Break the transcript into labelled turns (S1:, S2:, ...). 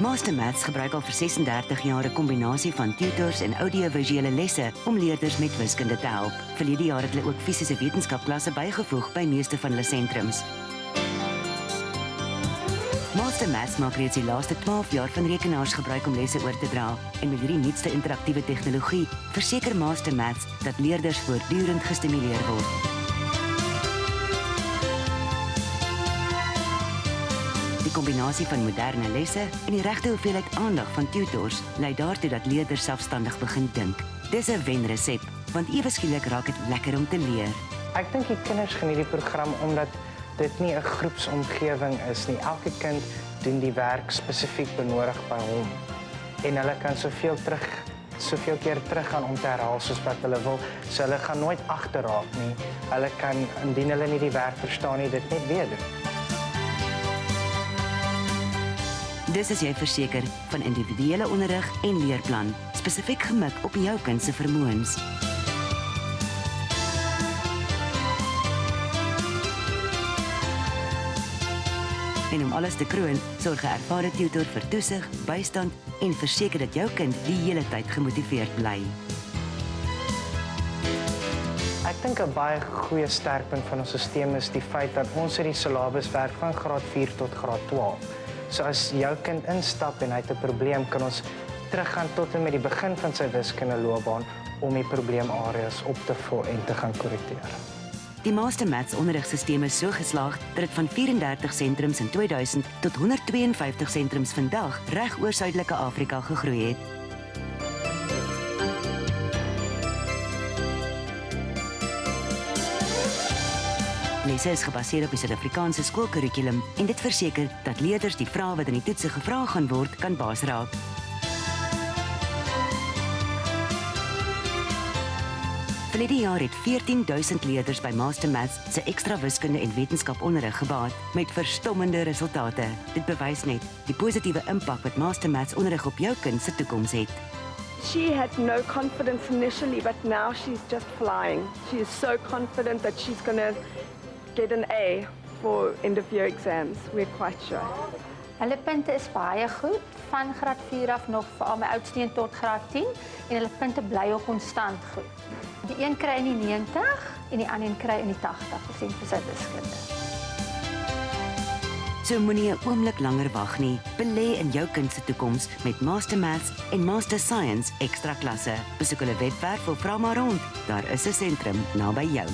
S1: Master Maths gebruik al vir 36 jaar 'n kombinasie van tutors en audiovisuele lesse om leerders met wiskunde te help. Verlede jaar het hulle ook fisiese wetenskapklasse bygevoeg by meeste van hulle sentrums. Master Maths maak reeds die laaste 12 jaar van rekenaars gebruik om lesse oor te dra. En met hierdie nuutste interaktiewe tegnologie verseker Master Maths dat leerders voortdurend gestimuleer word. Die kombinasie van moderne lesse en die regte hoeveelheid aandag van tutors lei daartoe dat leerders selfstandig begin dink. Dis 'n wenresep, want ewe skielik raak dit lekker om te leer.
S2: Ek dink die kinders geniet die program omdat dit nie 'n groepsomgewing is nie. Elke kind doen die werk spesifiek benodig by hom. En hulle kan soveel keer teruggaan om te herhaal soos wat hulle wil. So hulle gaan nooit agterraak nie. Hulle kan, indien hulle nie die werk verstaan nie, dit net weer doen.
S1: Dis is jy verseker van individuele onderrig en leerplan, spesifiek gemik op jou kind se vermoëns. En om alles te kroon, sorg 'n ervare tutor vir toesig, bystand en verseker dat jou kind die hele tyd gemotiveerd bly.
S2: Ek dink 'n baie goeie sterkpunt van ons stelsel is die feit dat ons die syllabus werk van graad 4 tot graad 12. So as jou kind instap en hy het 'n probleem, kan ons teruggaan tot en met die begin van sy wiskundeloopbaan om die probleemareas op te vul en te gaan korrigeer.
S1: Die Master Maths onderrigstelsel is so geslaag dat dit van 34 sentrums in 2000 tot 152 sentrums vandag reg oor Suidelike Afrika gegroei het. Lesse is gebaseer op die Suid-Afrikaanse skoolkurrikulum en dit verseker dat leerders die vrae wat in die toetse gevra gaan word, kan baas raak. Verlede jaar het 14,000 leerders by Master Maths se ekstra wiskunde en wetenskap onderrig gebaat met verstommende resultate. Dit bewys net die positiewe impak wat Master Maths onderrig op jou kind se toekoms het.
S3: She had no confidence initially, but now she's just flying. She is so confident that she's going to get an A for end of year exams. We're quite sure.
S4: Hulle punte is baie goed, van graad 4 af nog vir al my oudste een tot graad 10 en hulle punte bly ook konstant goed. Die een kry in die 90 en die ander een kry in die 80% vir sy wiskunde.
S1: So moenie 'n oomblik langer wag nie. Belê in jou kind se toekoms met Master Maths en Master Science ekstra klasse. Besoek hulle webwerf of vra maar rond. Daar is 'n sentrum naby jou.